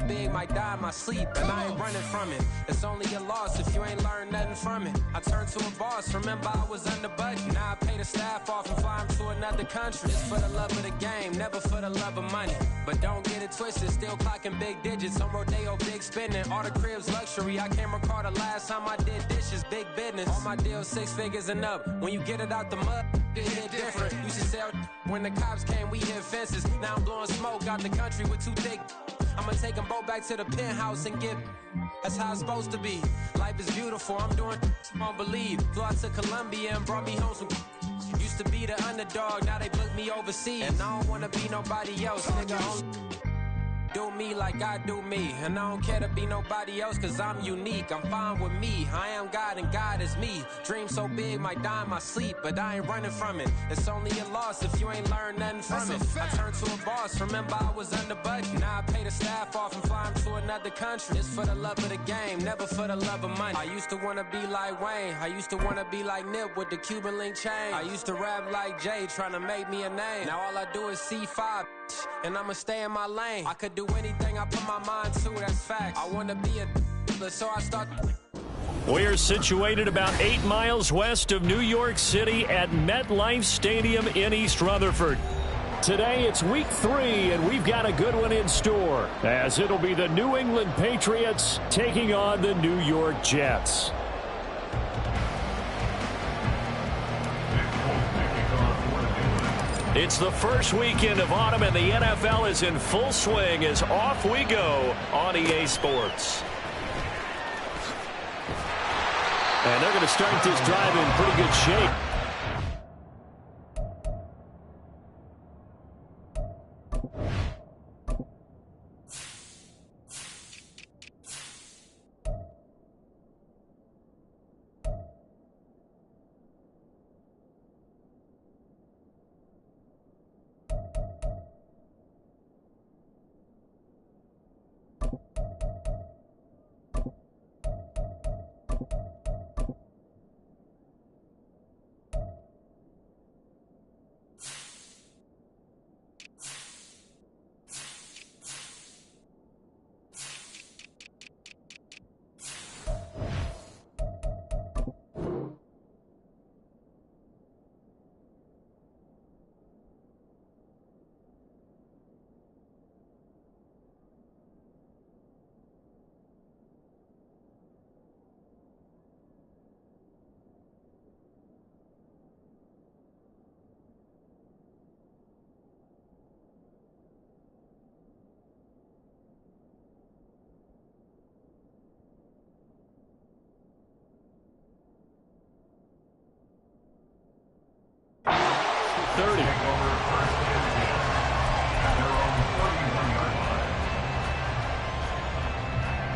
big, might die in my sleep, and I ain't running from it. It's only a loss if you ain't learned nothing from it. I turned to a boss, remember I was under budget. Now I pay the staff off and fly them to another country. It's for the love of the game, never for the love of money. But don't get it twisted, still clocking big digits. On Rodeo, big spending, all the cribs luxury. I can't recall the last time I did dishes, big business. All my deals 6 figures and up. When you get it out the mud, it hit different. You should sell when the cops came, we hit fences. Now I'm blowing smoke out the country with 2 thick. I'ma take them both back to the penthouse and get. That's how it's supposed to be. Life is beautiful, I'm doing you won't believe. Flew out to Colombia and brought me home some. Used to be the underdog, now they book me overseas. And I don't wanna be nobody else, nigga. Do me like I do me, and I don't care to be nobody else, cause I'm unique. I'm fine with me, I am God and God is me. Dream so big, might die in my sleep, but I ain't running from it. It's only a loss if you ain't learned nothing from it. I turned to a boss, remember I was under budget. Now I pay the staff off and fly them to another country. It's for the love of the game, never for the love of money. I used to wanna be like Wayne, I used to wanna be like Nip with the Cuban link chain. I used to rap like Jay, trying to make me a name. Now all I do is C5, and I'ma stay in my lane. I could do anything I put my mind to, that's fact. I wanna be a so I start. We're situated about 8 miles west of New York City at MetLife Stadium in East Rutherford. Today it's week 3, and we've got a good one in store, as it'll be the New England Patriots taking on the New York Jets. It's the first weekend of autumn, and the NFL is in full swing as off we go on EA Sports. And they're going to start this drive in pretty good shape.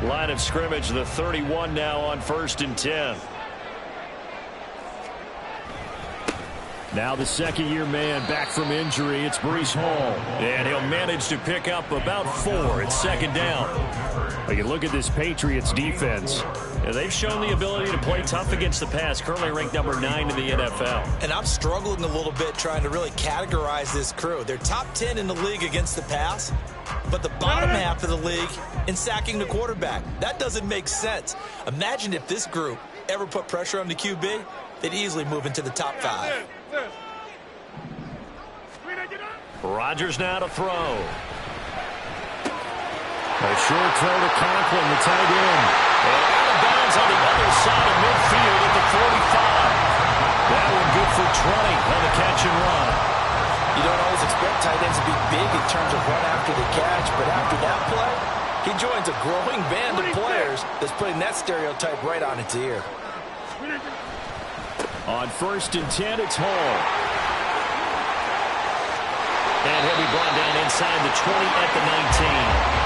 Line of scrimmage, the 31 now on 1st and 10. Now the second-year man back from injury. It's Breece Hall. And he'll manage to pick up about 4 at second down. But you look at this Patriots defense. And they've shown the ability to play tough against the pass, currently ranked number 9 in the NFL. And I'm struggling a little bit trying to really categorize this crew. They're top 10 in the league against the pass, but the bottom half of the league in sacking the quarterback. That doesn't make sense. Imagine if this group ever put pressure on the QB, they'd easily move into the top 5. Rodgers now to throw. A short throw to Conklin, the tight end. And out of bounds on the other side of midfield at the 45. That one good for 20 on the catch and run. You don't always expect tight ends to be big in terms of run after the catch, but after that play, he joins a growing band of players that's putting that stereotype right on its ear. On 1st and 10, it's Hall. And he'll be brought down inside the 20 at the 19.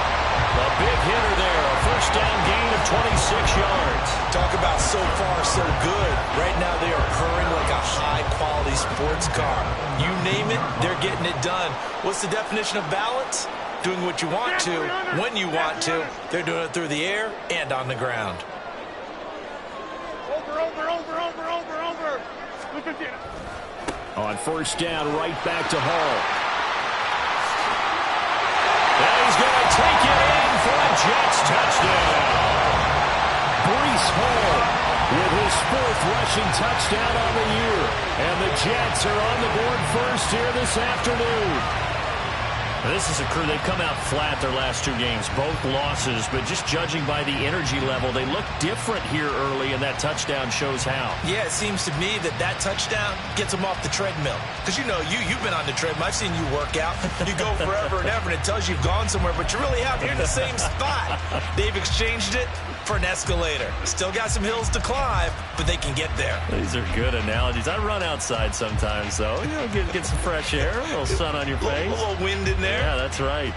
A big hitter there, a first down gain of 26 yards. Talk about so far so good. Right now they are purring like a high-quality sports car. You name it, they're getting it done. What's the definition of balance? Doing what you want to, when you want to. They're doing it through the air and on the ground. Over. On 1st down, right back to Hall. And he's going to take it in for a Jets touchdown. Breece Hall with his 4th rushing touchdown on the year. And the Jets are on the board first here this afternoon. This is a crew. They've come out flat their last 2 games, both losses, but just judging by the energy level, they look different here early, and that touchdown shows how. Yeah, it seems to me that touchdown gets them off the treadmill. Because, you know, you've been on the treadmill. I've seen you work out. You go forever and ever, and it tells you you've gone somewhere, but you really haven't. You're in the same spot. They've exchanged it for an escalator. Still got some hills to climb, but they can get there. These are good analogies. I run outside sometimes, though. You know, get some fresh air, a little sun on your face. A little wind in there. Yeah, that's right.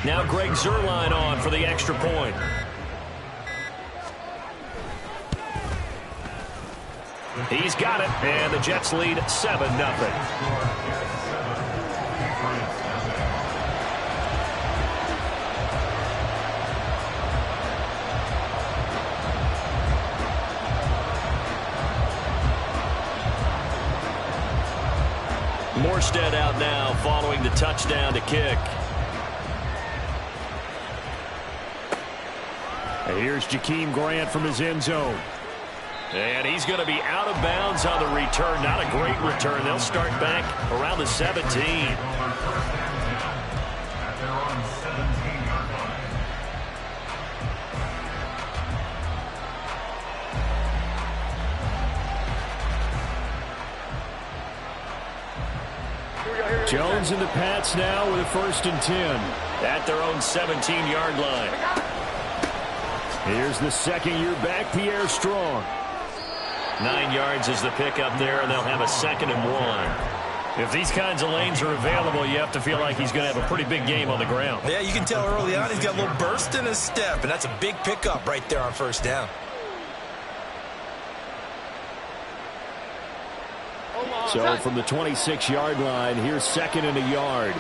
Now Greg Zuerlein on for the extra point. He's got it, and the Jets lead 7-0. Morstead out now following the touchdown to kick. And here's Jakeem Grant from his end zone. And he's going to be out of bounds on the return. Not a great return. They'll start back around the 17. Jones and the Pats now with a 1st and 10 at their own 17-yard line. Here's the 2nd-year back, Pierre Strong. 9 yards is the pickup there, and they'll have a 2nd and 1. If these kinds of lanes are available, you have to feel like he's going to have a pretty big game on the ground. Yeah, you can tell early on he's got a little burst in his step, and that's a big pickup right there on 1st down. So from the 26-yard line, here's 2nd and a yard.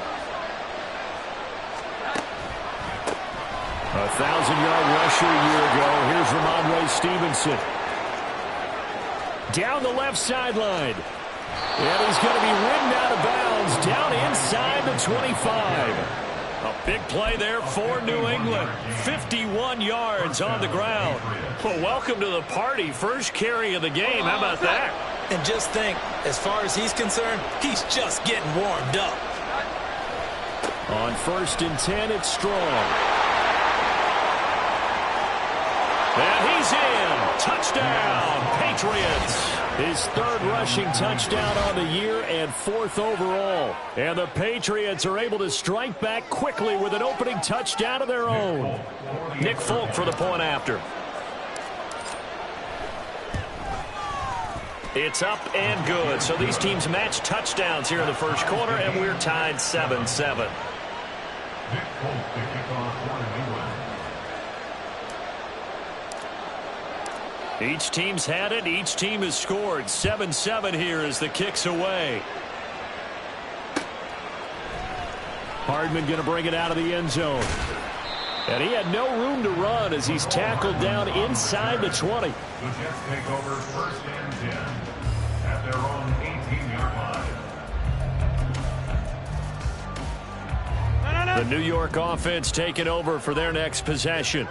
1,000-yard rusher a year ago. Here's Ramondre Stevenson. Down the left sideline. And he's going to be ridden out of bounds down inside the 25. A big play there for New England. 51 yards on the ground. Well, welcome to the party. First carry of the game. How about that? And just think, as far as he's concerned, he's just getting warmed up. On 1st and 10, it's Strong. And he's in. Touchdown, Patriots. His 3rd rushing touchdown on the year and 4th overall. And the Patriots are able to strike back quickly with an opening touchdown of their own. Nick Folk for the point after. It's up and good. So these teams match touchdowns here in the 1st quarter, and we're tied 7-7. Each team's had it. Each team has scored. 7-7 here as the kick's away. Hardman going to bring it out of the end zone. And he had no room to run as he's tackled down inside the 20. The Jets take over 1st and 10 at their own 18-yard line. The New York offense taking over for their next possession.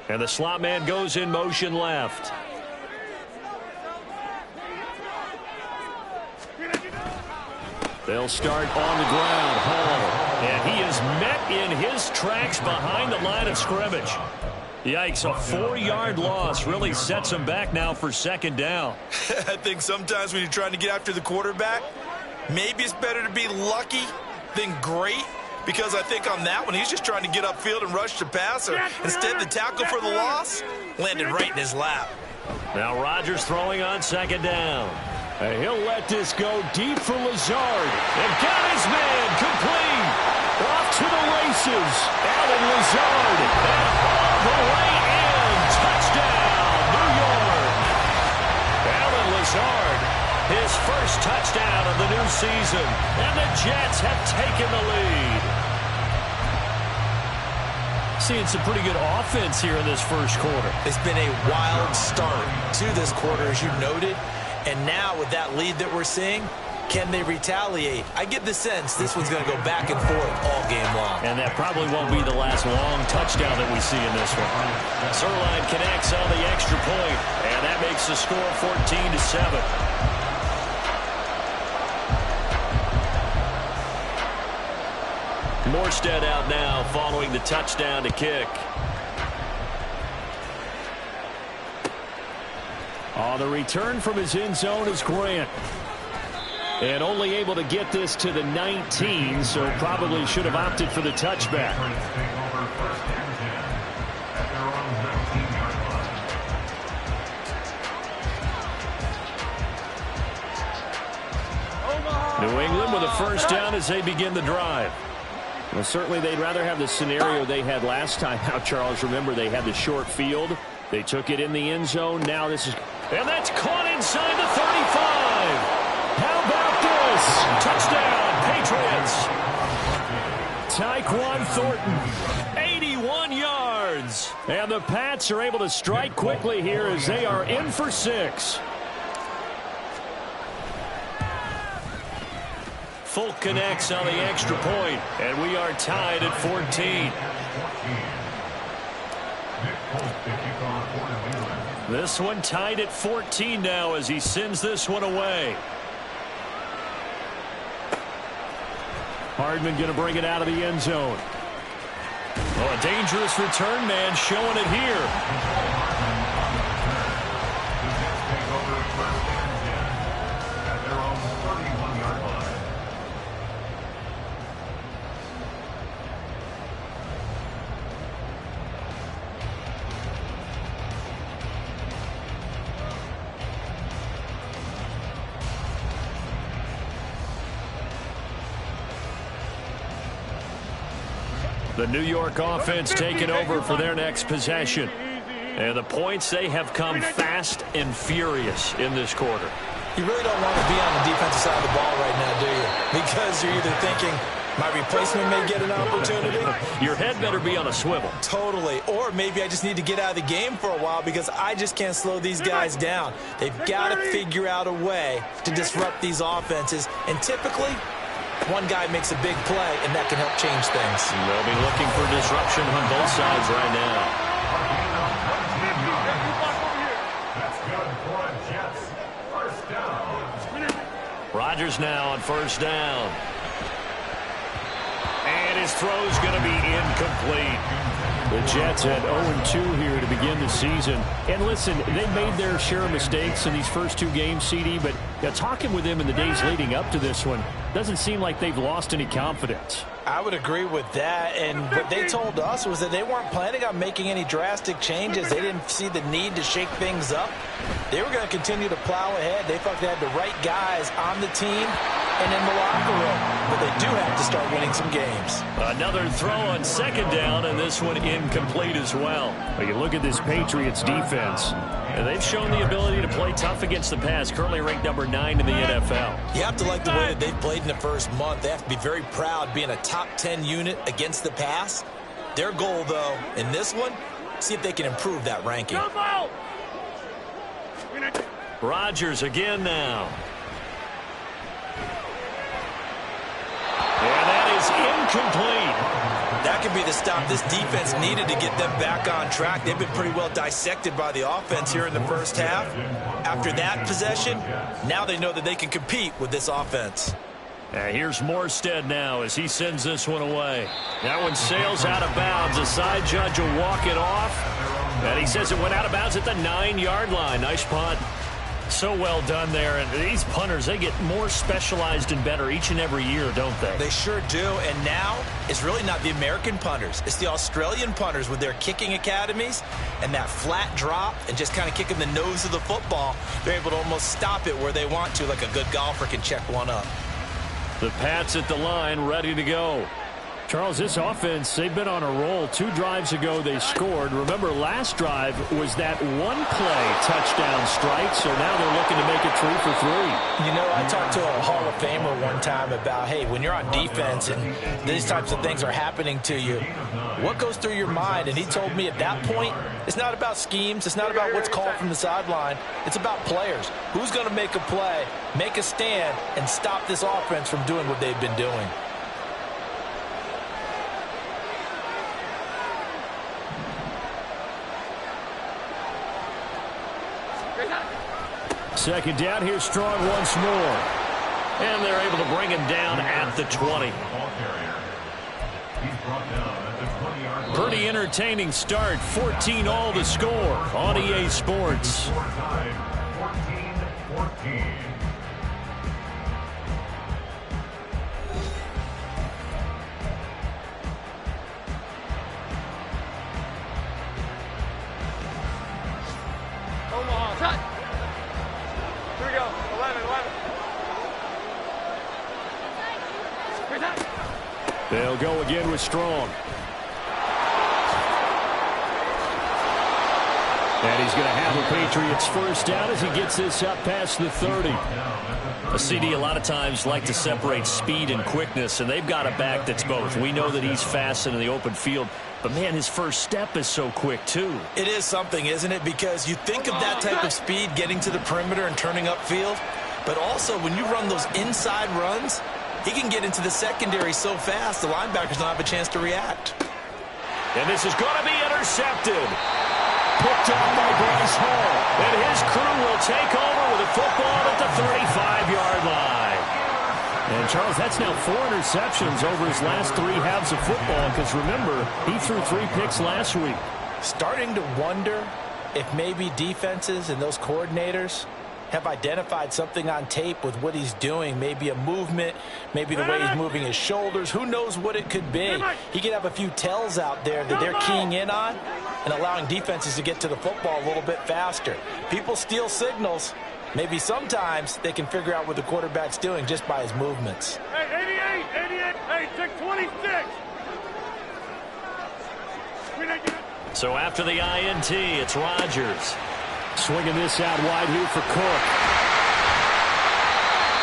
And the slot man goes in motion left. They'll start on the ground. Hall. And he is met in his tracks behind the line of scrimmage. Yikes, a 4-yard loss really sets him back now for 2nd down. I think sometimes when you're trying to get after the quarterback, maybe it's better to be lucky than great. Because I think on that one, he's just trying to get upfield and rush the passer. Instead, the tackle for the loss landed right in his lap. Now Rodgers throwing on 2nd down. And he'll let this go deep for Lazard. And got his man complete. Off to the races. Allen Lazard. And all the way in. Touchdown, New York. Allen Lazard. His 1st touchdown of the new season. And the Jets have taken the lead. Seeing some pretty good offense here in this 1st quarter. It's been a wild start to this quarter, as you noted. And now with that lead that we're seeing, Can they retaliate? I get the sense this one's going to go back and forth all game long. And that probably won't be the last long touchdown that we see in this one. Zuerlein connects on the extra point, and that makes the score 14-7. Morstead out now following the touchdown to kick. On the return from his end zone is Grant. And only able to get this to the 19, so probably should have opted for the touchback. New England with a first down as they begin the drive. Well, certainly they'd rather have the scenario they had last time out, Charles. Remember, they had the short field. They took it in the end zone. Now this is... And that's caught inside the 35. How about this? Touchdown, Patriots. Tyquan Thornton, 81 yards. And the Pats are able to strike quickly here as they are in for 6. Folk connects on the extra point, and we are tied at 14. This one tied at 14 now as he sends this one away. Hardman going to bring it out of the end zone. Oh, a dangerous return man showing it here. The New York offense taking over for their next possession. And the points, they have come fast and furious in this quarter. You really don't want to be on the defensive side of the ball right now, do you? Because you're either thinking, my replacement may get an opportunity. Your head better be on a swivel. Totally. Or maybe I just need to get out of the game for a while because I just can't slow these guys down. They've got to figure out a way to disrupt these offenses. And typically, one guy makes a big play, and that can help change things. They'll be looking for disruption on both sides right now. That's good for a Jets. First down. Rodgers now on first down. And his throw's going to be incomplete. The Jets at 0-2 here to begin the season. And listen, they made their share of mistakes in these first 2 games, CD, but talking with them in the days leading up to this one, doesn't seem like they've lost any confidence. I would agree with that, and what they told us was that they weren't planning on making any drastic changes. They didn't see the need to shake things up. They were going to continue to plow ahead. They thought they had the right guys on the team and in the locker room, but they do have to start winning some games. Another throw on second down, and this one incomplete as well. But you look at this Patriots defense, and they've shown the ability to play tough against the pass, currently ranked number 9 in the NFL. You have to like the way that they've played in the first month. They have to be very proud being a top 10 unit against the pass. Their goal, though, in this one, see if they can improve that ranking. Rodgers again now. And that is incomplete. That could be the stop this defense needed to get them back on track. They've been pretty well dissected by the offense here in the first half. After that possession, now they know that they can compete with this offense. Here's Morstead now as he sends this one away. That one sails out of bounds. The side judge will walk it off. And he says it went out of bounds at the 9-yard line. Nice punt. So well done there. And these punters, they get more specialized and better each and every year, don't they? They sure do. And now it's really not the American punters. It's the Australian punters with their kicking academies and that flat drop and just kind of kicking the nose of the football. They're able to almost stop it where they want to, like a good golfer can check one up. The Pats at the line, ready to go. Charles, this offense, they've been on a roll. 2 drives ago they scored. Remember, last drive was that one-play touchdown strike, so now they're looking to make it 3 for 3. You know, I talked to a Hall of Famer one time about, hey, when you're on defense and these types of things are happening to you, what goes through your mind? And he told me at that point, it's not about schemes. It's not about what's called from the sideline. It's about players. Who's going to make a play, make a stand, and stop this offense from doing what they've been doing? Second down, here's Strong once more. And they're able to bring him down at the 20. Pretty entertaining start. 14-all the score on EA Sports. 14-14. Omaha, cut. Here we go. 11. They'll go again with Strong. And he's going to have the Patriots first down as he gets this up past the 30. A CD a lot of times like to separate speed and quickness, and they've got a back that's both. We know that he's fast in the open field, but, man, his first step is so quick, too. It is something, isn't it? Because you think of that type of speed getting to the perimeter and turning upfield, but also when you run those inside runs, he can get into the secondary so fast the linebackers don't have a chance to react. And this is going to be intercepted. Picked up by Bryce Hall. And his crew will take over with a football at the 35-yard line. And, Charles, that's now 4 interceptions over his last 3 halves of football because, remember, he threw 3 picks last week. Starting to wonder if maybe defenses and those coordinators have identified something on tape with what he's doing. Maybe a movement, maybe the way he's moving his shoulders. Who knows what it could be? He could have a few tells out there that they're keying in on and allowing defenses to get to the football a little bit faster. People steal signals. Maybe sometimes they can figure out what the quarterback's doing just by his movements. Hey, 88, hey, take 26. So after the INT, it's Rodgers. Swinging this out wide here for Cook.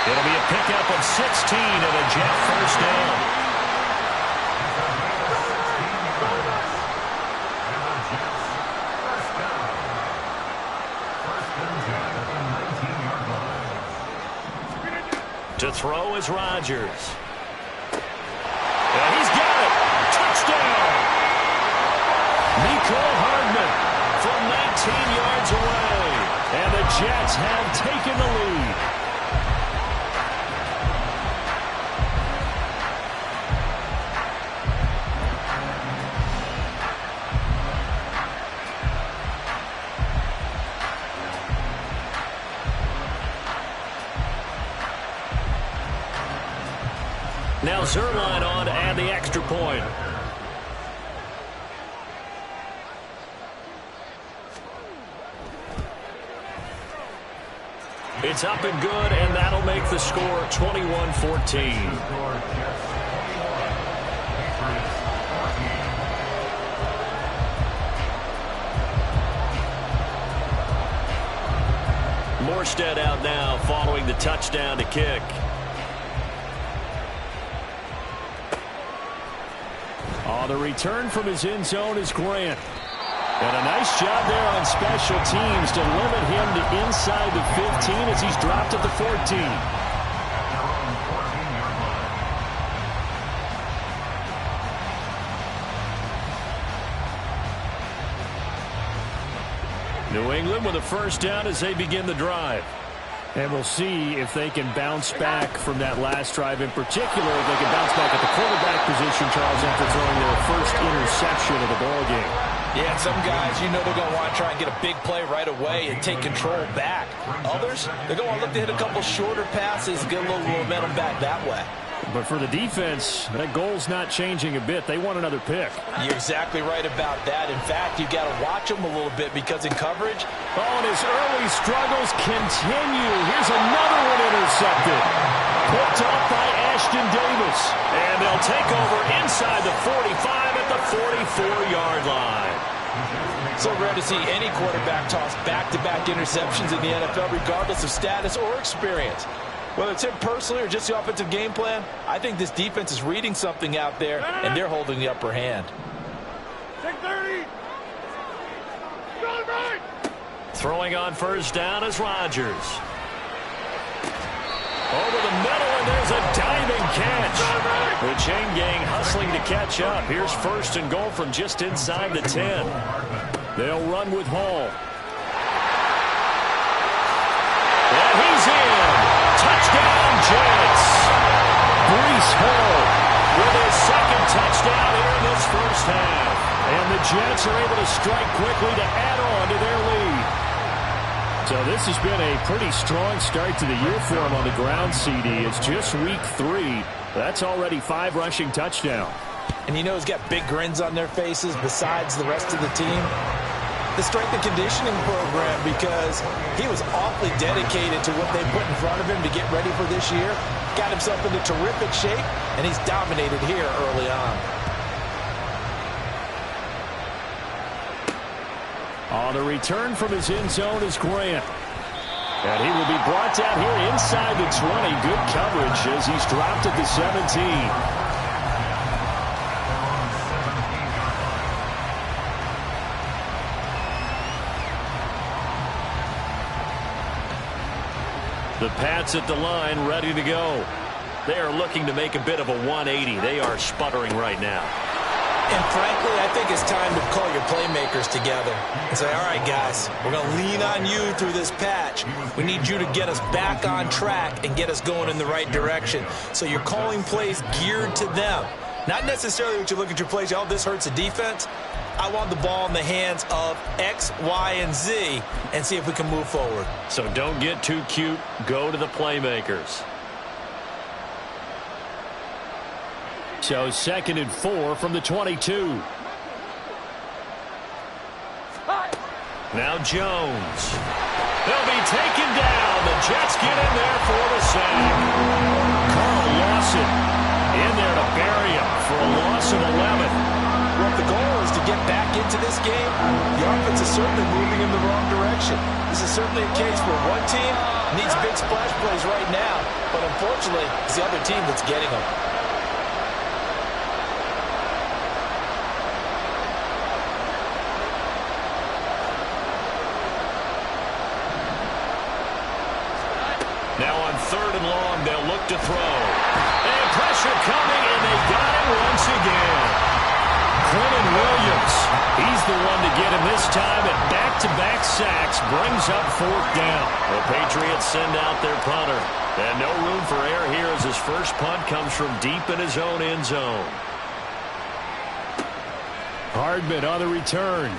It'll be a pickup of 16 and a Jet first down. To throw is Rodgers. And he's got it. Touchdown. Mecole Hardman from 19 yards away. And the Jets have taken the lead. Now Zuerlein on to add the extra point. It's up and good, and that'll make the score 21-14. Morstead out now following the touchdown to kick. Oh, the return from his end zone is Grant. And a nice job there on special teams to limit him to inside the 15 as he's dropped at the 14. New England with a first down as they begin the drive. And we'll see if they can bounce back from that last drive in particular. If they can bounce back at the quarterback position, Charles, after throwing their first interception of the ballgame. Yeah, and some guys, you know they're going to want to try and get a big play right away and take control back. Others, they're going to look to hit a couple shorter passes, get a little momentum back that way. But for the defense, that goal's not changing a bit. They want another pick. You're exactly right about that. In fact, you've got to watch them a little bit because in coverage. Oh, and his early struggles continue. Here's another one intercepted. picked off by Ashton Davis. And they'll take over inside the 45 at the 44-yard line. So rare to see any quarterback toss back-to-back interceptions in the NFL, regardless of status or experience. Whether it's him personally or just the offensive game plan, I think this defense is reading something out there, and they're holding the upper hand. 630. Right. Throwing on first down is Rodgers. Over the middle, and there's a diving catch. The chain gang hustling to catch up. Here's first and goal from just inside the 10. They'll run with Hall. And he's in. Touchdown, Jets. Breece Hall with his second touchdown here in this first half. And the Jets are able to strike quickly to add on to their lead. So this has been a pretty strong start to the year for him on the ground, CD. It's just week 3. That's already 5 rushing touchdowns. And you know he's got big grins on their faces besides the rest of the team. The strength and conditioning program, because he was awfully dedicated to what they put in front of him to get ready for this year. Got himself into terrific shape, and he's dominated here early on. On the return from his end zone is Grant. And he will be brought down here inside the 20. Good coverage as he's dropped at the 17. The Pats at the line, ready to go. They are looking to make a bit of a 180. They are sputtering right now. And frankly, I think it's time to call your playmakers together and say, all right, guys, we're going to lean on you through this patch. We need you to get us back on track and get us going in the right direction. So you're calling plays geared to them. Not necessarily what you look at your plays, oh, this hurts the defense. I want the ball in the hands of X, Y, and Z and see if we can move forward. So don't get too cute. Go to the playmakers. So 2nd and 4 from the 22. Now Jones. They'll be taken down. The Jets get in there for the sack. Carl Lawson in there to bury him for a loss of 11. Well, if the goal is to get back into this game, the offense is certainly moving in the wrong direction. This is certainly a case where one team needs big splash plays right now, but unfortunately, it's the other team that's getting them. Now on 3rd and long, they'll look to throw. And pressure coming, and they got him once again. Quentin Williams, he's the one to get him this time at back-to-back sacks, brings up 4th down. The Patriots send out their punter. And no room for error here as his first punt comes from deep in his own end zone. Hardman on the return.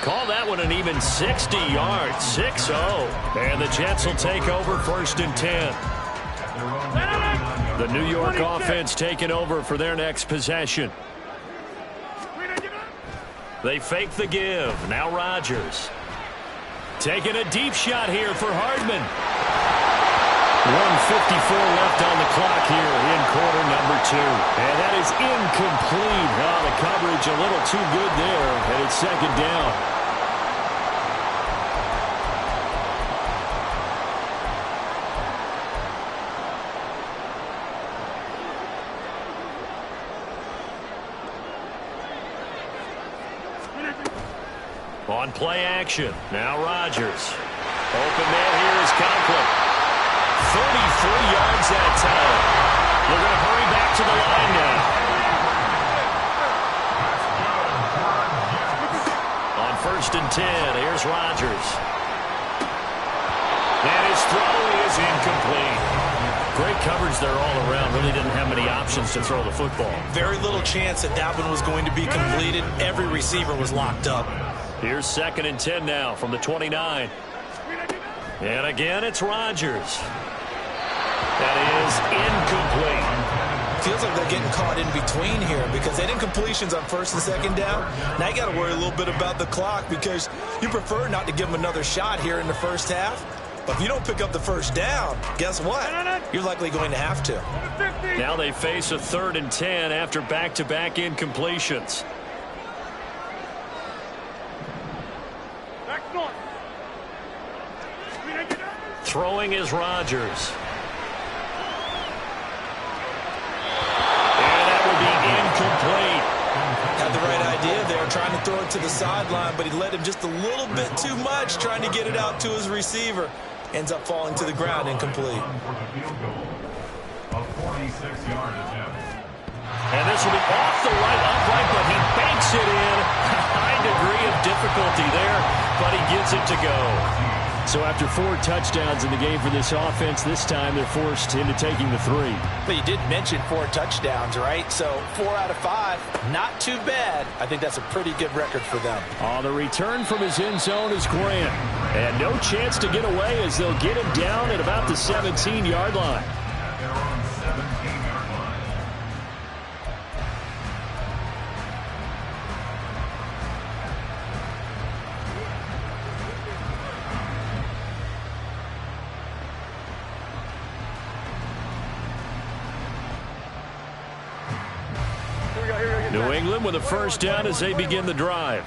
Call that one an even 60 yards, 6-0. And the Jets will take over 1st and 10. The New York offense taking over for their next possession. They fake the give. Now Rodgers. Taking a deep shot here for Hardman. 1:54 left on the clock here in quarter number 2. And that is incomplete. Oh, the coverage a little too good there, and it's 2nd down. On play action. Now Rodgers. Open man here is Conklin. 33 yards that time. They're going to hurry back to the line now. On 1st and 10, here's Rodgers. And his throw is incomplete. Great coverage there all around. Really didn't have many options to throw the football. Very little chance that that one was going to be completed. Every receiver was locked up. Here's 2nd and 10 now from the 29. And again, it's Rodgers. That is incomplete. Feels like they're getting caught in between here because they didn't completions on 1st and 2nd down. Now you got to worry a little bit about the clock because you prefer not to give them another shot here in the first half. But if you don't pick up the first down, guess what? You're likely going to have to. Now they face a 3rd and 10 after back-to-back incompletions. Throwing is Rodgers. And that will be incomplete. Had the right idea there, trying to throw it to the sideline, but he led him just a little bit too much, trying to get it out to his receiver. Ends up falling to the ground, incomplete. A 46-yard attempt. And this will be off the right upright, but he banks it in. A high degree of difficulty there, but he gets it to go. So after 4 touchdowns in the game for this offense, this time they're forced into taking the 3. But you did mention 4 touchdowns, right? So 4 out of 5, not too bad. I think that's a pretty good record for them. On the return from his end zone is Grant. And no chance to get away as they'll get him down at about the 17-yard line. At their own 17-yard line. New England with a first down as they begin the drive.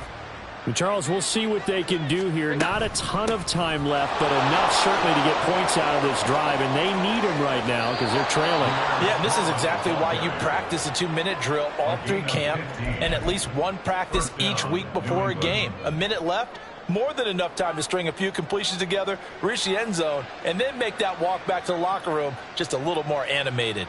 And Charles, we'll see what they can do here. Not a ton of time left, but enough certainly to get points out of this drive, and they need them right now because they're trailing. Yeah, this is exactly why you practice a 2-minute drill all through camp and at least one practice each week before a game. A minute left, more than enough time to string a few completions together, reach the end zone, and then make that walk back to the locker room just a little more animated.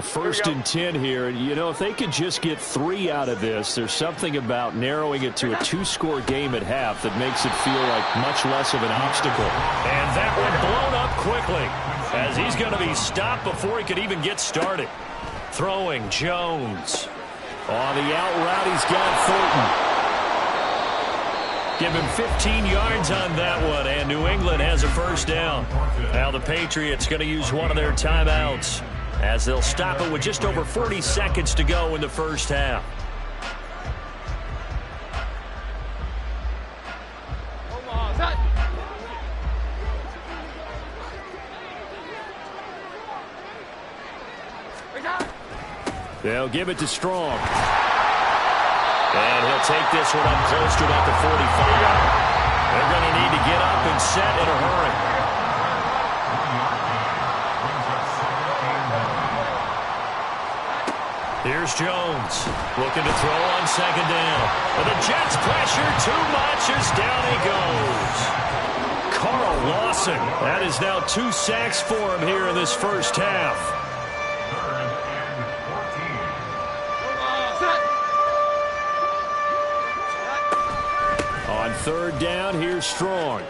First and 10 here, and you know, if they could just get 3 out of this, there's something about narrowing it to a 2-score game at half that makes it feel like much less of an obstacle. And that one blown up quickly as he's going to be stopped before he could even get started. Throwing Jones. On the out route, he's got Thornton. Give him 15 yards on that one, and New England has a first down. Now the Patriots going to use one of their timeouts, as they'll stop it with just over 40 seconds to go in the first half. They'll give it to Strong. And he'll take this one up close to about the 45. They're going to need to get up and set in a hurry. Here's Jones looking to throw on second down. And the Jets pressure too much as down he goes. Carl Lawson. That is now 2 sacks for him here in this first half. 3rd and 14. On 3rd down, here's Strong.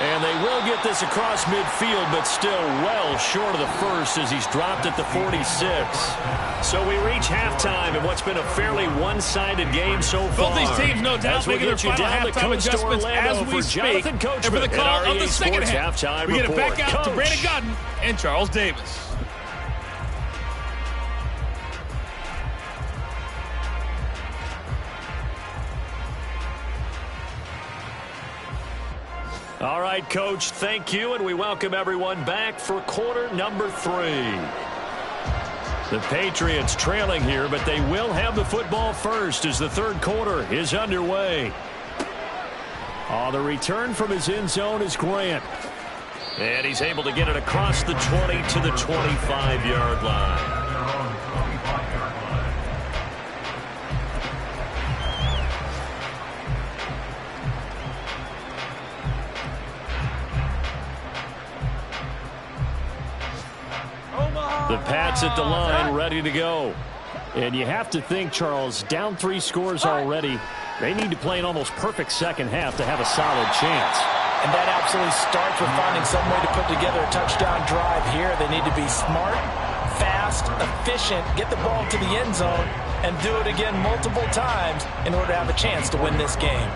And they will get this across midfield, but still well short of the first as he's dropped at the 46. So we reach halftime in what's been a fairly one-sided game so far. Both these teams, no doubt, making their final halftime adjustments as we speak. And for the call of the second half, we get it back out to Brandon Godden and Charles Davis. All right, Coach, thank you, and we welcome everyone back for quarter number 3. The Patriots trailing here, but they will have the football first as the 3rd quarter is underway. On the return from his end zone is Grant. And he's able to get it across the 20 to the 25-yard line. The Pats at the line, ready to go. And you have to think, Charles, down 3 scores already. They need to play an almost perfect second half to have a solid chance. And that absolutely starts with finding some way to put together a touchdown drive here. They need to be smart, fast, efficient, get the ball to the end zone, and do it again multiple times in order to have a chance to win this game.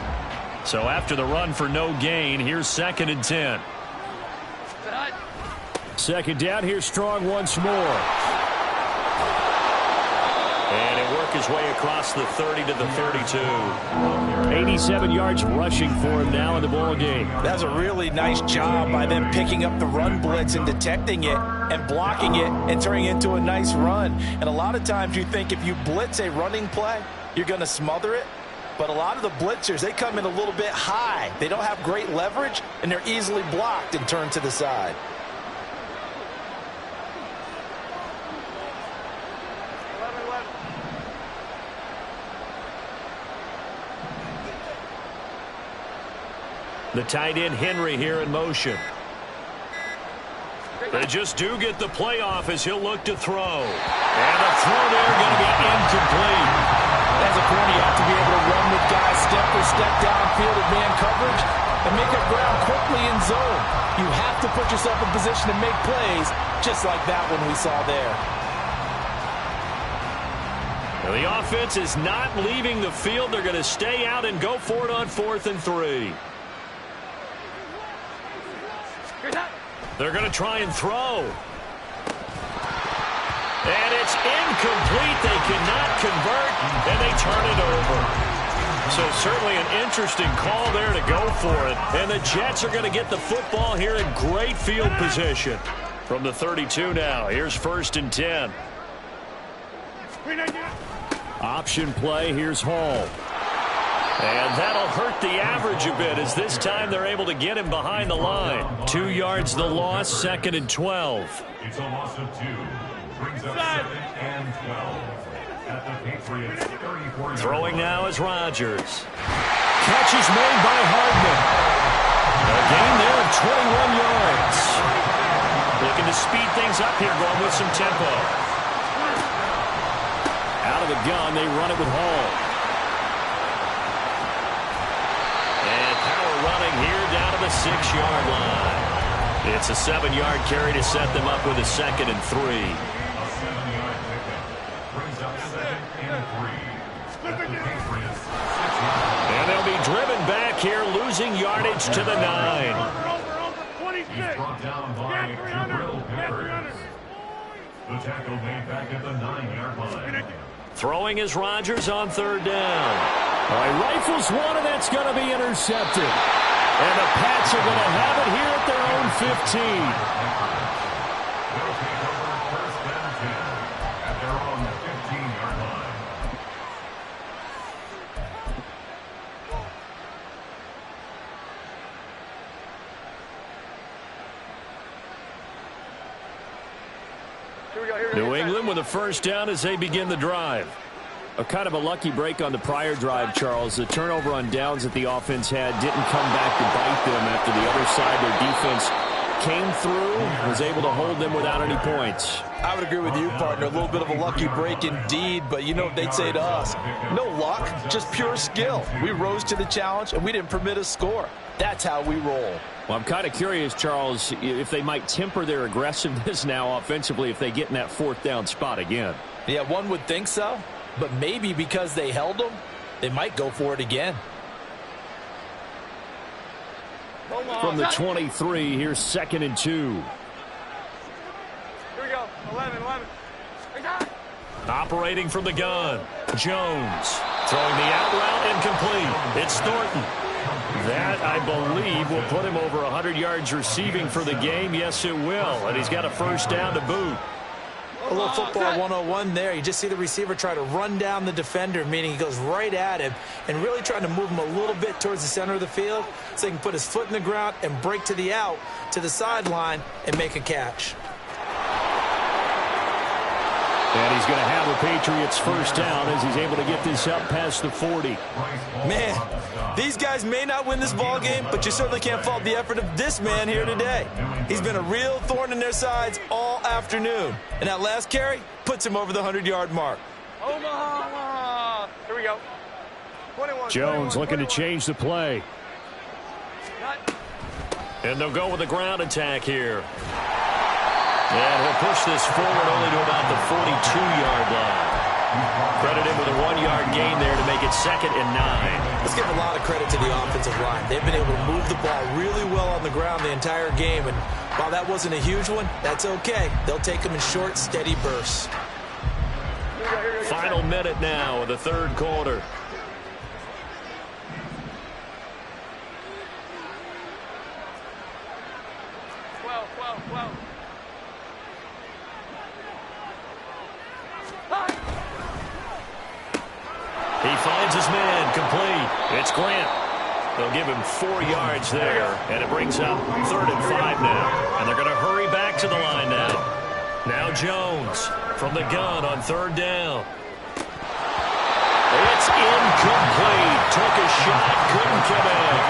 So after the run for no gain, here's 2nd and 10. Second down, here's Strong once more. And it worked his way across the 30 to the 32. 87 yards rushing for him now in the ball game. That's a really nice job by them picking up the run blitz and detecting it and blocking it and turning it into a nice run. And a lot of times you think if you blitz a running play, you're going to smother it. But a lot of the blitzers, they come in a little bit high. They don't have great leverage, and they're easily blocked and turned to the side. The tight end Henry here in motion. They just do get the play off as he'll look to throw. And the throw there going to be incomplete. As a corner, you have to be able to run with guys step for step downfield at man coverage and make up ground quickly in zone. You have to put yourself in position to make plays just like that one we saw there. Now the offense is not leaving the field. They're going to stay out and go for it on 4th and 3. They're going to try and throw. And it's incomplete. They cannot convert, and they turn it over. So certainly an interesting call there to go for it. And the Jets are going to get the football here in great field position. From the 32 now, here's 1st and 10. Option play, here's Hall. And that'll hurt the average a bit as this time they're able to get him behind the line. 2 yards the loss, 2nd and 12. It's a loss of 2. Brings up 2nd and 12. At the Patriots 34. Throwing now is Rodgers. Catch is made by Hardman. A gain there of 21 yards. Looking to speed things up here, going with some tempo. Out of the gun, they run it with Hall. Running here down to the 6-yard line. It's a 7-yard carry to set them up with a 2nd and 3. A 7-yard pickup brings up 2nd and 3. At the Patriots 6-yard. And they'll be driven back here, losing yardage to the 9. He's brought down by Jabril Peppers. The tackle made back at the 9-yard line. Throwing is Rodgers on 3rd down. All right, rifles one, and that's going to be intercepted. And the Pats are going to have it here at their own 15. They'll take over 1st and 10 at their own 15-yard line. New England with a 1st down as they begin the drive. A kind of a lucky break on the prior drive, Charles. The turnover on downs that the offense had didn't come back to bite them after the other side. Their defense came through, was able to hold them without any points. I would agree with you, partner. A little bit of a lucky break indeed, but you know what they'd say to us? No luck, just pure skill. We rose to the challenge, and we didn't permit a score. That's how we roll. Well, I'm kind of curious, Charles, if they might temper their aggressiveness now offensively if they get in that 4th down spot again. Yeah, one would think so. But maybe because they held them, they might go for it again. From the 23, here's 2nd and 2. Here we go. 11. Operating from the gun, Jones. Throwing the out route incomplete. It's Thornton. That, I believe, will put him over 100 yards receiving for the game. Yes, it will. And he's got a 1st down to boot. A little football 101 there. You just see the receiver try to run down the defender, meaning he goes right at him and really trying to move him a little bit towards the center of the field so he can put his foot in the ground and break to the out, to the sideline, and make a catch. And he's going to have the Patriots 1st down as he's able to get this up past the 40. Man, these guys may not win this ball game, but you certainly can't fault the effort of this man here today. He's been a real thorn in their sides all afternoon. And that last carry puts him over the 100-yard mark. Omaha. Here we go. 21. Jones looking to change the play. And they'll go with the ground attack here. And he'll push this forward only to about the 42-yard line. Credit him with a 1-yard gain there to make it 2nd and 9. Let's give a lot of credit to the offensive line. They've been able to move the ball really well on the ground the entire game. And while that wasn't a huge one, that's okay. They'll take them in short, steady bursts. Final minute now of the third quarter. He finds his man complete. It's Grant. They'll give him 4 yards there, and it brings up 3rd and 5 now. And they're going to hurry back to the line now. Now Jones from the gun on 3rd down. It's incomplete. Took a shot, couldn't connect.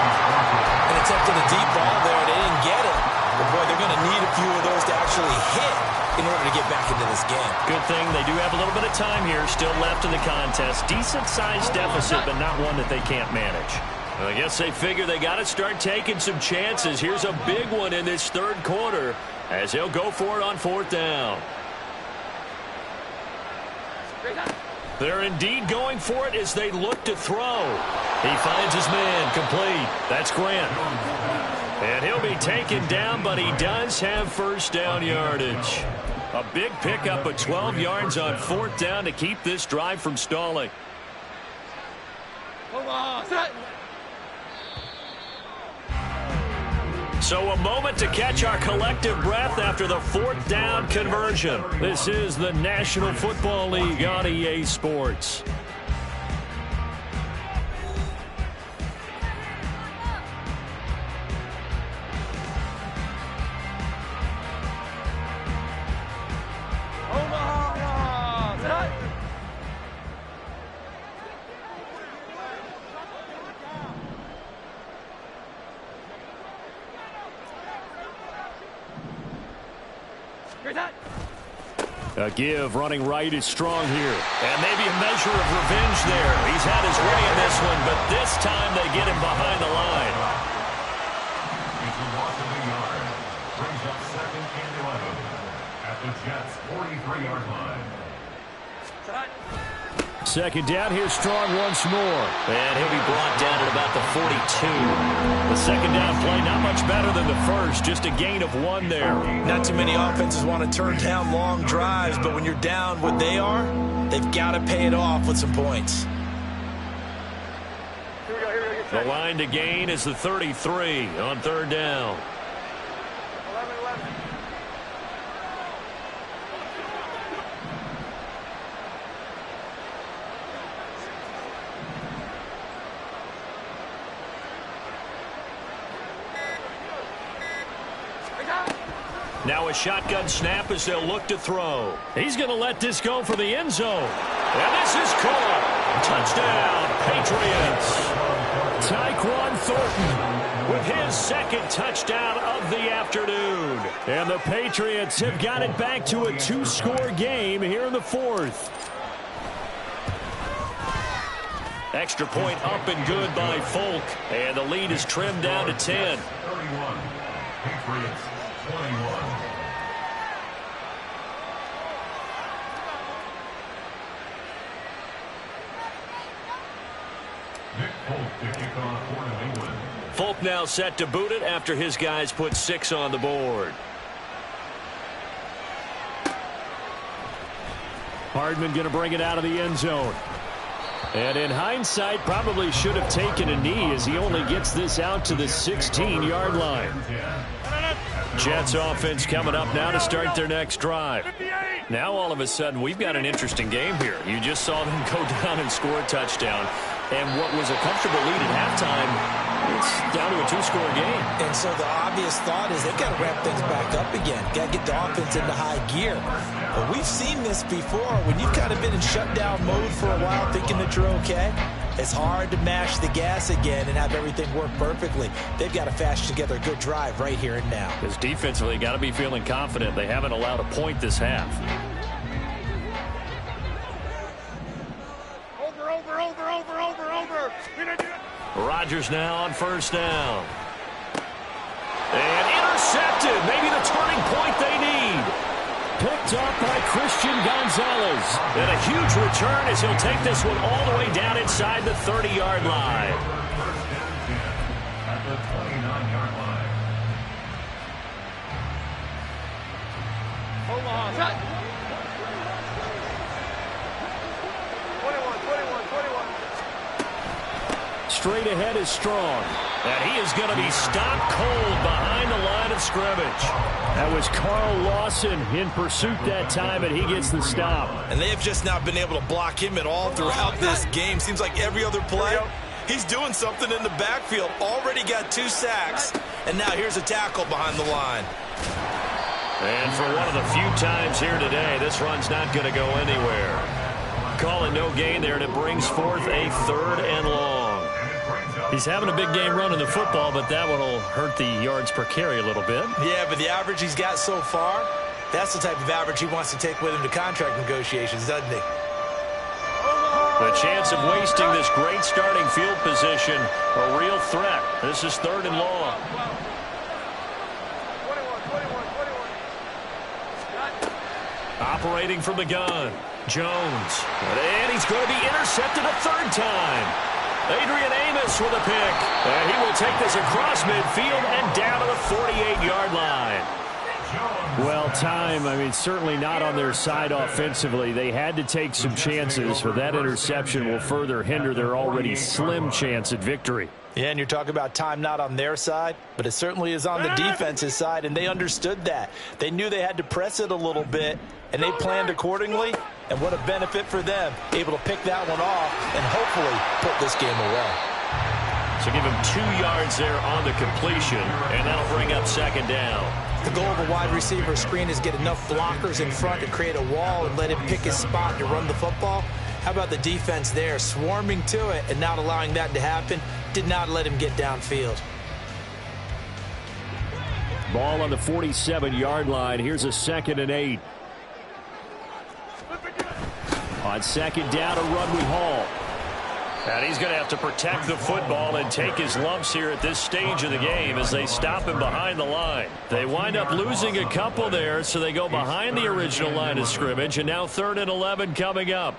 And attempted a deep ball there. They didn't get it. But, boy, they're going to need a few of those to actually hit in order to get back into this game. Good thing they do have a little bit of time here still left in the contest. Decent-sized deficit, but not one that they can't manage. Well, I guess they figure they got to start taking some chances. Here's a big one in this third quarter as they'll go for it on 4th down. They're indeed going for it as they look to throw. He finds his man complete. That's Grant. And he'll be taken down, but he does have first down yardage. A big pickup of 12 yards on 4th down to keep this drive from stalling. So a moment to catch our collective breath after the 4th down conversion. This is the National Football League on EA Sports. A give running right is strong here. And maybe a measure of revenge there. He's had his way in this one, but this time they get him behind the line. It's a loss of a yard. Brings up 2nd and 11 at the Jets' 43-yard line. 2nd down, here's Strong once more. And he'll be brought down at about the 42. The 2nd down play, not much better than the first. Just a gain of 1 there. Not too many offenses want to turn down long drives, but when you're down what they are, they've got to pay it off with some points. The line to gain is the 33 on 3rd down. 11. Now a shotgun snap as they'll look to throw. He's going to let this go for the end zone. And this is caught. Touchdown, Patriots. Tyquan Thornton with his 2nd touchdown of the afternoon. And the Patriots have got it back to a 2-score game here in the 4th. Extra point up and good by Folk. And the lead is trimmed down to 10. 31. Patriots 21. Nick Folk to kick off for New England. Folk now set to boot it after his guys put 6 on the board. Hardman going to bring it out of the end zone. And in hindsight, probably should have taken a knee as he only gets this out to the 16-yard line. Jets offense coming up now to start their next drive. Now all of a sudden we've got an interesting game here. You just saw them go down and score a touchdown. And what was a comfortable lead at halftime, it's down to a 2-score game. And so the obvious thought is they've got to ramp things back up again. Got to get the offense into high gear. But we've seen this before. When you've kind of been in shutdown mode for a while thinking that you're okay, it's hard to mash the gas again and have everything work perfectly. They've got to fashion together a good drive right here and now. Because defensively, got to be feeling confident. They haven't allowed a point this half. Rodgers now on 1st down. And intercepted. Maybe the turning point they need. Picked up by Christian Gonzalez. And a huge return as he'll take this one all the way down inside the 30-yard line. At the 29-yard line. straight ahead is Strong. And he is going to be stopped cold behind the line of scrimmage. That was Carl Lawson in pursuit that time, and he gets the stop. And they have just not been able to block him at all throughout this game. Seems like every other play, he's doing something in the backfield. Already got 2 sacks, and now here's a tackle behind the line. And for one of the few times here today, this run's not going to go anywhere. Calling no gain there, and it brings forth a 3rd and long. He's having a big game running the football, but that one will hurt the yards per carry a little bit. Yeah, but the average he's got so far, that's the type of average he wants to take with him to contract negotiations, doesn't he? The chance of wasting this great starting field position, a real threat. This is 3rd and long. Operating from the gun, Jones. And he's going to be intercepted a 3rd time. Adrian Amos with a pick. And he will take this across midfield and down to the 48-yard line. Well, certainly not on their side offensively. They had to take some chances, for that interception will further hinder their already slim chance at victory. Yeah, and you're talking about time not on their side, but it certainly is on the defense's side, and they understood that. They knew they had to press it a little bit, and they planned accordingly, and what a benefit for them, able to pick that one off and hopefully put this game away. So give him 2 yards there on the completion, and that'll bring up 2nd down. The goal of a wide receiver screen is get enough blockers in front to create a wall and let him pick his spot to run the football. How about the defense there, swarming to it and not allowing that to happen? Did not let him get downfield. Ball on the 47-yard line. Here's a 2nd and 8. On 2nd down, a run with Hall. And he's going to have to protect the football and take his lumps here at this stage of the game as they stop him behind the line. They wind up losing a couple there, so they go behind the original line of scrimmage, and now 3rd and 11 coming up.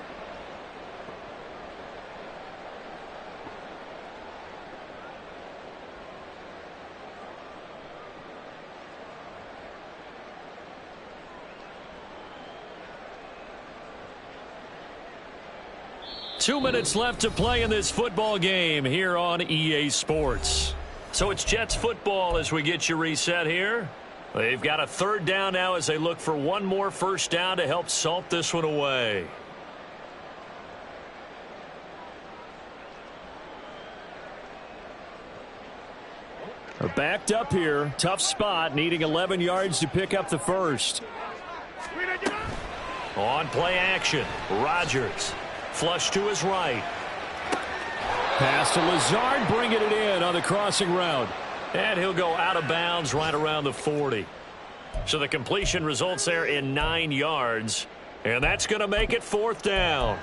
Two minutes left to play in this football game here on EA Sports. So it's Jets football as we get you reset here. They've got a 3rd down now as they look for one more 1st down to help salt this one away. They're backed up here. Tough spot, needing 11 yards to pick up the 1st. On play action, Rodgers. Flush to his right. Pass to Lazard, bringing it in on the crossing route. And he'll go out of bounds right around the 40. So the completion results there in 9 yards. And that's going to make it 4th down.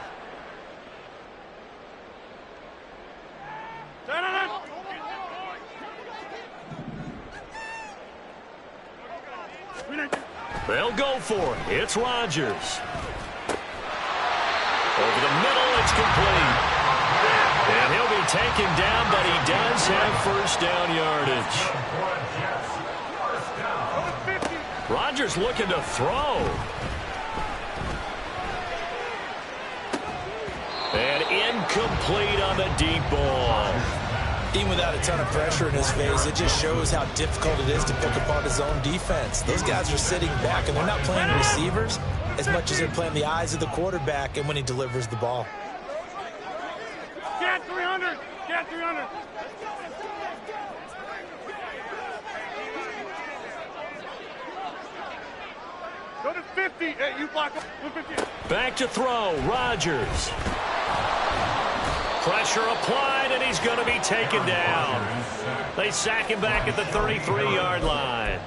They'll go for it. It's Rodgers. Over the middle, it's complete. And he'll be taken down, but he does have 1st down yardage. Rodgers looking to throw. And incomplete on the deep ball. Even without a ton of pressure in his face, it just shows how difficult it is to pick apart his own defense. Those guys are sitting back, and they're not playing receivers as much as they're playing the eyes of the quarterback and when he delivers the ball. Get 300! Get 300! Go to 50! Hey, you block up. 50. Back to throw, Rodgers. Pressure applied, and he's going to be taken down. They sack him back at the 33-yard line.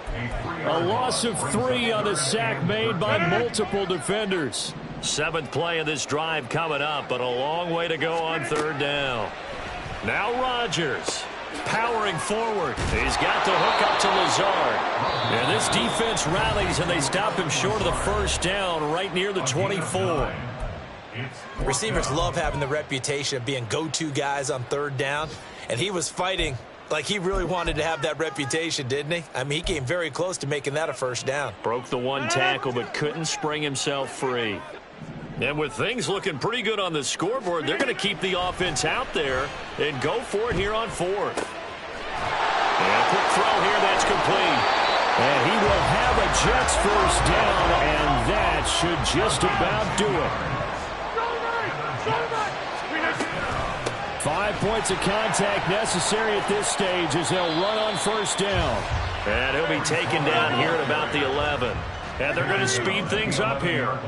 A loss of 3 on the sack made by multiple defenders. 7th play of this drive coming up, but a long way to go on 3rd down. Now Rodgers powering forward. He's got the hook up to Lazard. And this defense rallies, and they stop him short of the 1st down right near the 24. Receivers love having the reputation of being go-to guys on 3rd down, and he was fighting like he really wanted to have that reputation, didn't he? I mean, he came very close to making that a 1st down. Broke the 1 tackle, but couldn't spring himself free. And with things looking pretty good on the scoreboard, they're going to keep the offense out there and go for it here on fourth. And a quick throw here, that's complete. And he will have a Jets first down, and that should just about do it. 5 points of contact necessary at this stage as they'll run on first down. And he'll be taken down here at about the 11. And they're going to speed things up here.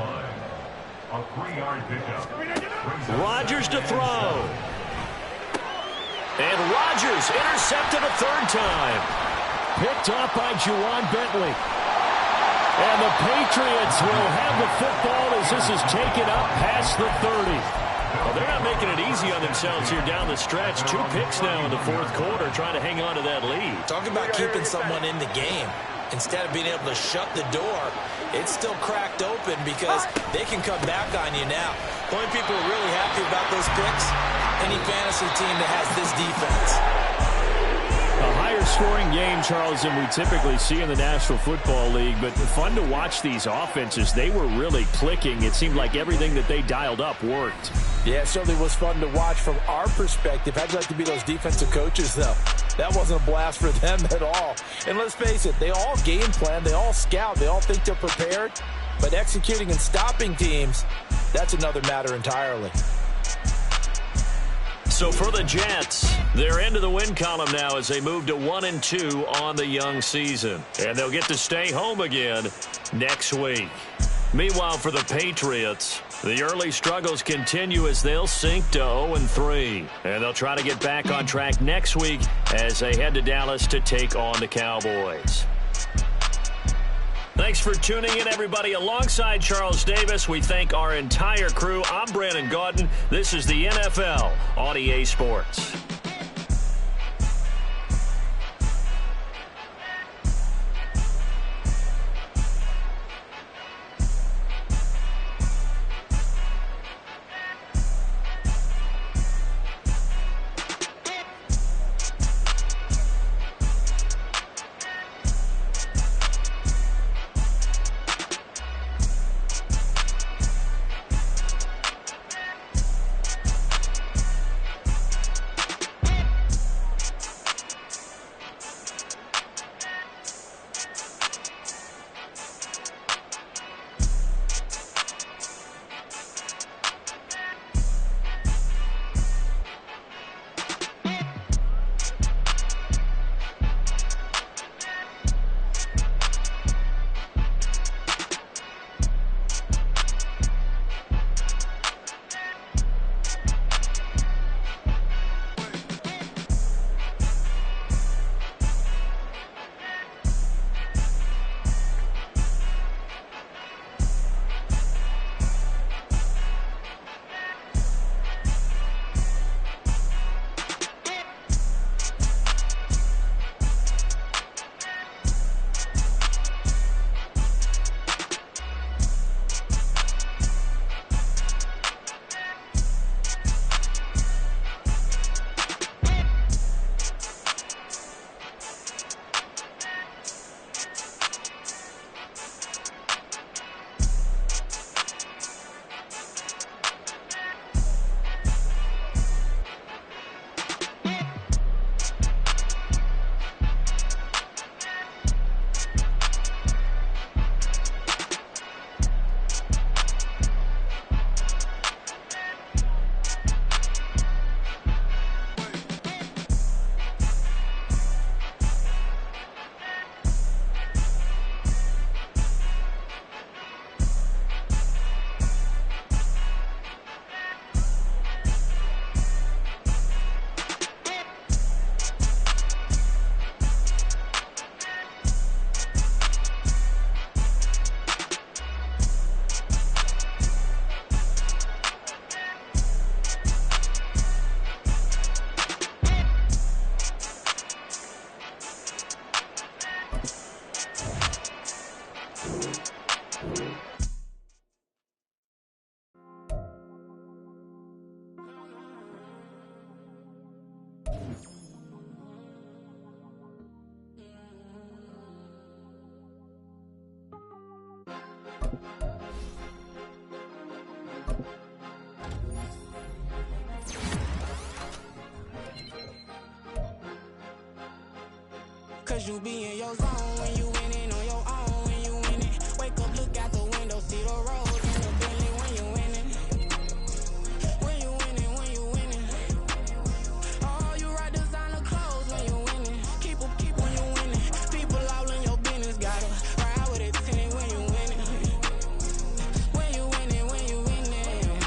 A 3-yard pickup. Rodgers to throw. And Rodgers intercepted a third time. Picked off by Juwan Bentley. And the Patriots will have the football as this is taken up past the 30. Well, they're not making it easy on themselves here down the stretch. 2 picks now in the fourth quarter, trying to hang on to that lead. Talking about keeping someone in the game. Instead of being able to shut the door, it's still cracked open because they can come back on you now. The only people who are really happy about those picks, any fantasy team that has this defense. A higher scoring game, Charles, than we typically see in the National Football League, but fun to watch these offenses. They were really clicking. It seemed like everything that they dialed up worked. Yeah, it certainly was fun to watch from our perspective. How'd you like to be those defensive coaches, though? That wasn't a blast for them at all. And let's face it, they all game plan, they all scout, they all think they're prepared. But executing and stopping teams, that's another matter entirely. So for the Jets, they're into the win column now as they move to 1-2 on the young season. And they'll get to stay home again next week. Meanwhile, for the Patriots, the early struggles continue as they'll sink to 0-3. And they'll try to get back on track next week as they head to Dallas to take on the Cowboys. Thanks for tuning in, everybody. Alongside Charles Davis, we thank our entire crew. I'm Brandon Gaudin. This is the NFL on EA Sports. Cause you be in your zone when you winning on your own. When you winning, wake up, look out the window, see the road in the Bentley when you winning. When you winning, when you winning. Oh, you rock designer clothes when you winning. Keep when you winning. People all in your business, gotta ride with it tinted when you winning. When you winning, when you winning.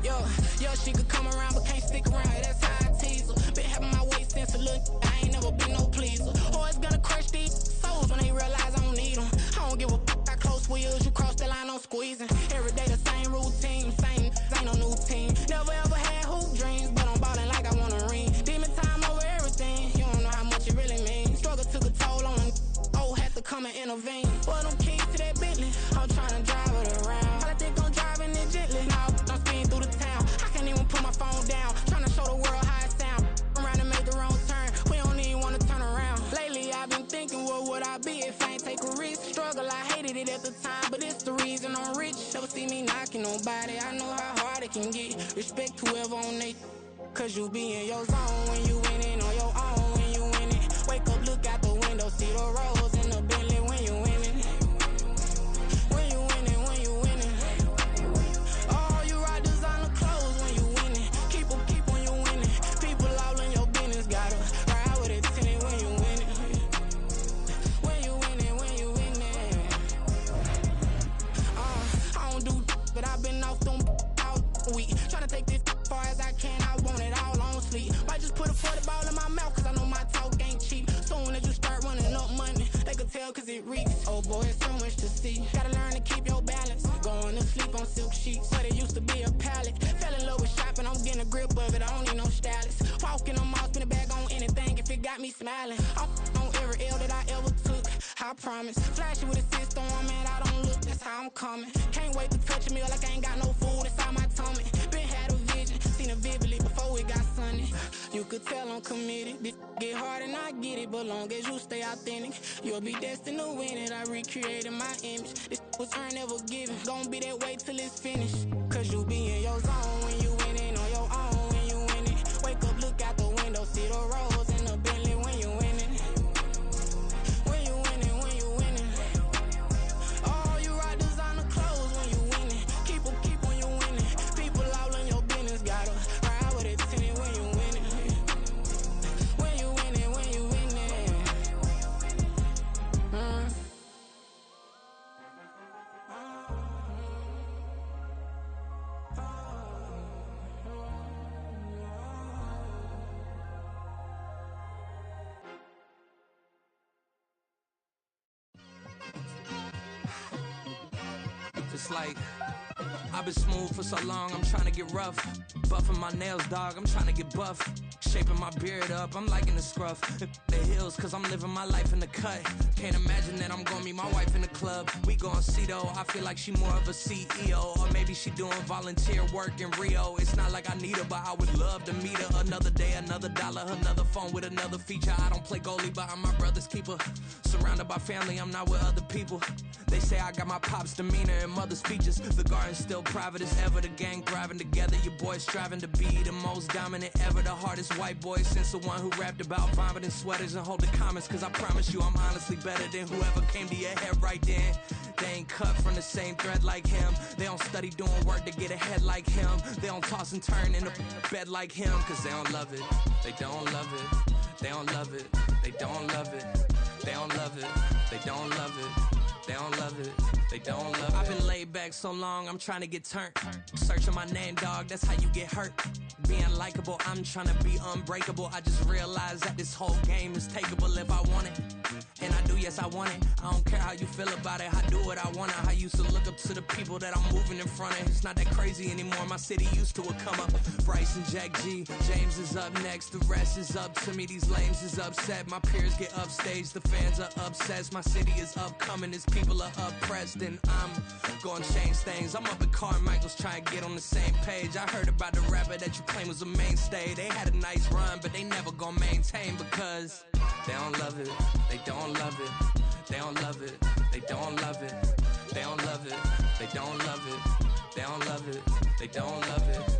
Yo, she could come around but can't stick around. That's how I tease her. Been having my way since a little. I ain't never been no pleaser. Always gonna crush these souls when they realize I don't need them. I don't give a f***. I close wheels, you cross the line, I'm squeezing. Every day the same routine, same, ain't no new team. Never ever had hoop dreams, but I'm ballin' like I want a ring. Demon time over everything, you don't know how much it really means. Struggle took a toll on them, oh, had to come and intervene. Boy, them keys to that Bentley, I'm tryna drive it around. I think I'm driving it gently, now I'm speeding through the town. I can't even put my phone down, tryna show the world how it sound. Around and make the wrong turn, we don't even wanna turn around. Lately I've been thinking, what would I be if I ain't take a risk? Struggle, I hated it at the time, but it's the reason I'm rich. Never see me knocking nobody, I know how hard it can get. Respect whoever on they, cause you be in your zone when you winning on your own. When you winning, wake up, look out the window, see the roads in the Bentley when you winning. When you winning, when you winning. Oh, you rock designer clothes when you winning. Keep when you winning. People all in your business, gotta ride with it tinted when you winning. When you winning, when you winning. I don't do but I've been off them all week. Tryna take this far as I can, I want it all on sleep. Might just put a 40 ball in my mouth, cause I know my talk ain't cheap. Soon as you start running up money, they could tell cause it reeks. Oh boy, it's so much to see. Gotta learn to keep your balance. Going to sleep on silk sheets, but it used to be a pallet. Fell in love with shopping, I'm getting a grip of it, I don't need no stylist. Walking on mouth, spin a bag on anything if it got me smiling. I'm on every L that I ever took, I promise. Flashy with a system on, man, I don't look, that's how I'm coming. Can't wait to touch a meal like I ain't got no food inside my tummy. Been had a vision, seen it vividly before it got sunny. You could tell I'm committed. This get hard and I get it, but long as you stay authentic, you'll be destined to win it. I recreated my image. This was earned, never given. Gonna be that way till it's finished. Cause you be in your zone when you winning on your own. When you winning, wake up, look out the window, see the roads in the Bentley when you winning. When you winning, when you winning. Oh, you rock designer clothes when you winning. Keep when you winning. People all in your business, gotta ride with it tinted when you winning. When you winning, when you winning. It's like I've been smooth for so long, I'm trying to get rough. Buffing my nails, dog, I'm trying to get buff. Shaping my beard up, I'm liking the scruff. The hills, cause I'm living my life in the cut. Can't imagine that I'm gonna meet my wife in the club. We gon' see though, I feel like she more of a CEO. Or maybe she doing volunteer work in Rio. It's not like I need her, but I would love to meet her. Another day, another dollar, another phone with another feature. I don't play goalie, but I'm my brother's keeper. Surrounded by family, I'm not with other people. They say I got my pop's demeanor and mother's features. The garden's still private as ever. The gang thriving together. Your boys striving to be the most dominant ever. The hardest white boy since the one who rapped about vomiting sweaters and hold the comments. Cause I promise you I'm honestly better than whoever came to your head right then. They ain't cut from the same thread like him. They don't study doing work to get ahead like him. They don't toss and turn in the bed like him. Cause they don't love it. They don't love it. They don't love it. They don't love it. They don't love it. They don't love it. They don't love it, they don't love it. I've been laid back so long, I'm trying to get turned. Searching my name, dog, that's how you get hurt. Being likable, I'm trying to be unbreakable. I just realized that this whole game is takeable if I want it. And I do, yes, I want it. I don't care how you feel about it, I do what I want it. I used to look up to the people that I'm moving in front of. It's not that crazy anymore, my city used to a come up. Bryce and Jack G, James is up next. The rest is up to me, these lames is upset. My peers get upstage, the fans are obsessed. My city is upcoming, its people are oppressed. And I'm gonna change things. I'm up at Carmichael's trying to get on the same page. I heard about the rapper that you claim was a mainstay. They had a nice run, but they never gonna maintain because they don't love it, they don't love it, they don't love it, they don't love it, they don't love it, they don't love it, they don't love it, they don't love it.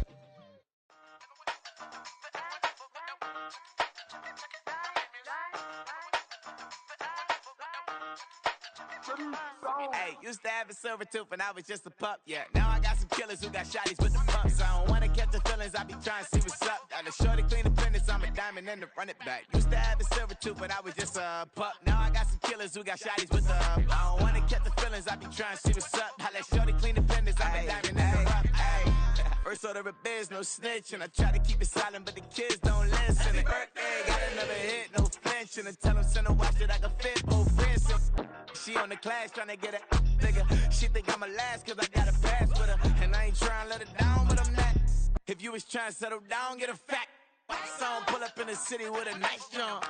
Hey, used to have a silver tooth when I was just a pup, yeah. Now I got some killers who got shotties with the pumps. I don't wanna catch the feelings, I be trying to see what's up. Got a shorty clean the fitness, I'm a diamond and to run it back. Used to have a silver tooth when I was just a pup. Now I got some killers who got shotties with the I don't wanna catch the feelings, I be trying to see what's up. I let shorty clean the fitness, I'm a diamond and to run it back. First order of biz, no snitch, and I try to keep it silent, but the kids don't listen. And birthday, got another hit, no flinch, and I tell them send a watch that I can fit both wrists. She on the class trying to get a nigga. She think I'm a last cause I got a pass with her, and I ain't trying to let her down, but I'm not. If you was trying to settle down, get a fat song, pull up in the city with a nice jump.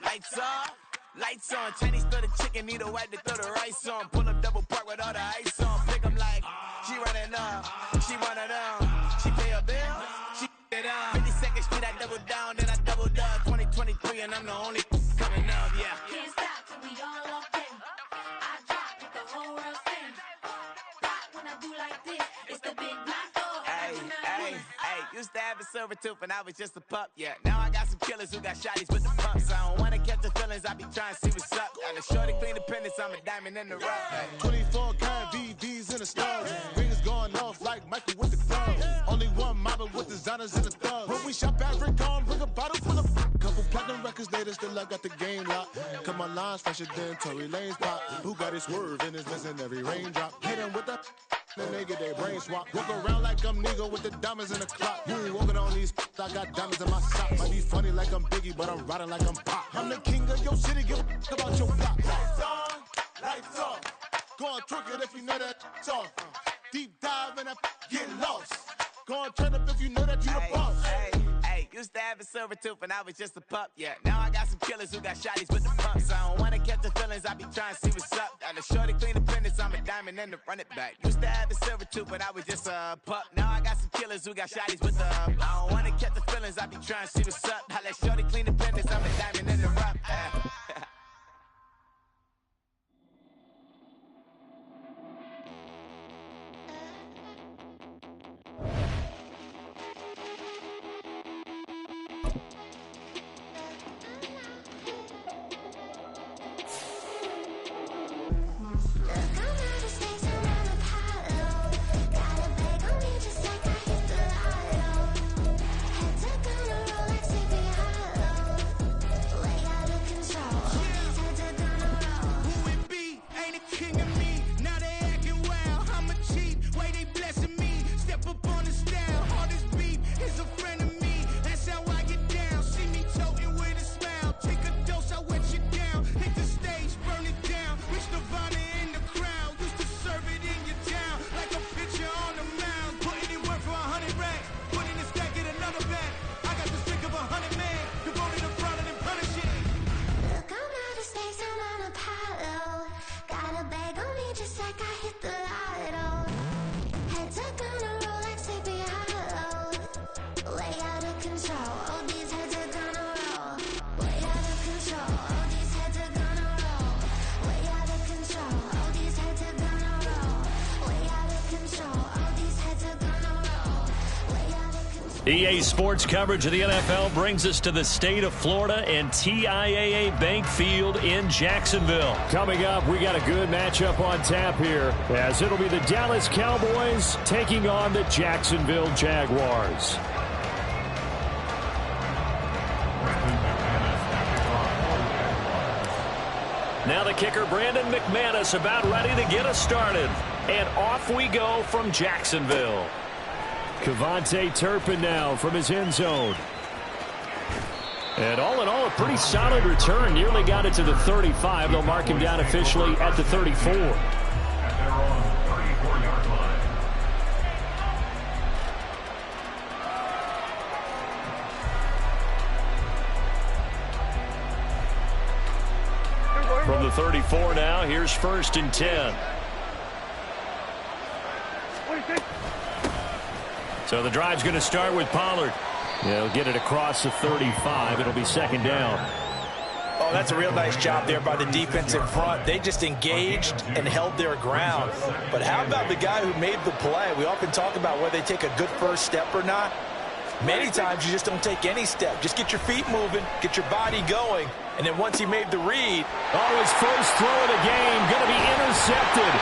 Lights off, lights on. Chinese throw the chicken, need a wipe to throw the rice on. Pull up double park with all the ice on. Pick 'em like, she running up, she one of them. She pay her bills, she it up. 52nd Street, I double down, then I doubled up. 2023, and I'm the only coming up, yeah. Can't stop till we all up in. I drop with the whole world spin. Pop when I do like this, it's the big black door. Hey, used to have a silver tooth when I was just a pup, yeah. Now I got some killers who got shotties with the pumps. I don't wanna catch the feelings, I be trying to see what's up. Got a shorty clean the pendants, I'm a diamond in the rough. Hey. 24 karat VVs in the stars. Rings going off like Michael with the gloves. Only one model with designers in the thugs. When we shop at Rick on, bring a bottle full of couple platinum records later, still I got the game locked. Cause my lines fresher than Tory Lane's pop. Who got his swerve and is missing every raindrop. Hit him with the then they get their brain swap. Walk around like I'm nigga with the diamonds in the clock. You ain't walking on these, I got diamonds in my sock. Might be funny like I'm Biggie, but I'm riding like I'm Pop. I'm the king of your city, give a about your block. Lights on, lights off. Go on, trick it if you know that it's off. Deep dive and I get lost. Go on, turn up if you know that you the boss. Hey, used to have a silver tooth when I was just a pup, yeah. Now I got some killers who got shotties with the pumps. I don't wanna catch the feelings, I be trying to see what's up. Got a shorty clean the pendants, I'm a diamond and to run it back. Used to have a silver tooth when I was just a pup. Now I got some killers who got shotties with the I don't wanna catch the feelings, I be trying to see what's up. I let shorty clean the pendants, I'm a diamond and to run it back. EA Sports coverage of the NFL brings us to the state of Florida and TIAA Bank Field in Jacksonville. Coming up, we got a good matchup on tap here, as it'll be the Dallas Cowboys taking on the Jacksonville Jaguars. Now the kicker, Brandon McManus, about ready to get us started. And off we go from Jacksonville. Kevontae Turpin now from his end zone. And all in all, a pretty solid return. Nearly got it to the 35. They'll mark him down officially at the 34. At their own 34-yard line. From the 34 now, here's 1st and 10. So the drive's going to start with Pollard. He'll get it across the 35. It'll be 2nd down. Oh, that's a real nice job there by the defense in front. They just engaged and held their ground. But how about the guy who made the play? We often talk about whether they take a good first step or not. Many times you just don't take any step. Just get your feet moving, get your body going, and then once you made the read. Oh, his first throw of the game going to be intercepted.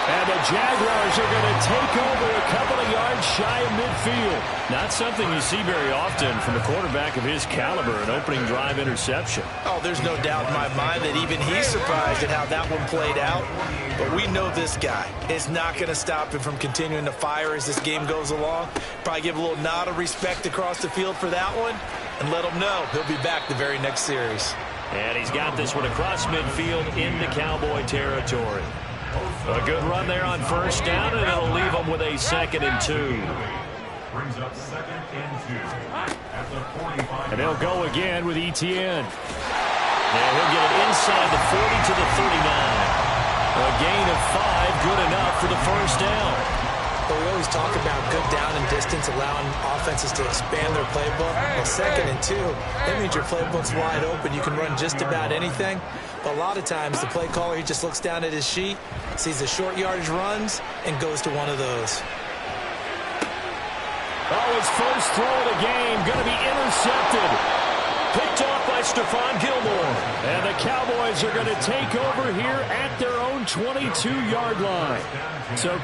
And the Jaguars are going to take over a couple of yards shy of midfield. Not something you see very often from a quarterback of his caliber, an opening drive interception. Oh, there's no doubt in my mind that even he's surprised at how that one played out. But we know this guy is not going to stop him from continuing to fire as this game goes along. Probably give a little nod of respect across the field for that one and let him know he'll be back the very next series. And he's got this one across midfield into Cowboy territory. A good run there on first down, and it'll leave them with a 2nd and 2. Brings up 2nd and 2 at the 45. And they'll go again with Etienne. And he'll get it inside the 40 to the 39. A gain of 5, good enough for the first down. But we always talk about good down and distance, allowing offenses to expand their playbook. Well, 2nd and 2, that means your playbook's wide open. You can run just about anything. But a lot of times, the play caller, he just looks down at his sheet, sees the short yardage runs, and goes to one of those. Oh, his first throw of the game going to be intercepted. Picked off by Stephon Gilmore. And the Cowboys are going to take over here at their own 22-yard line. So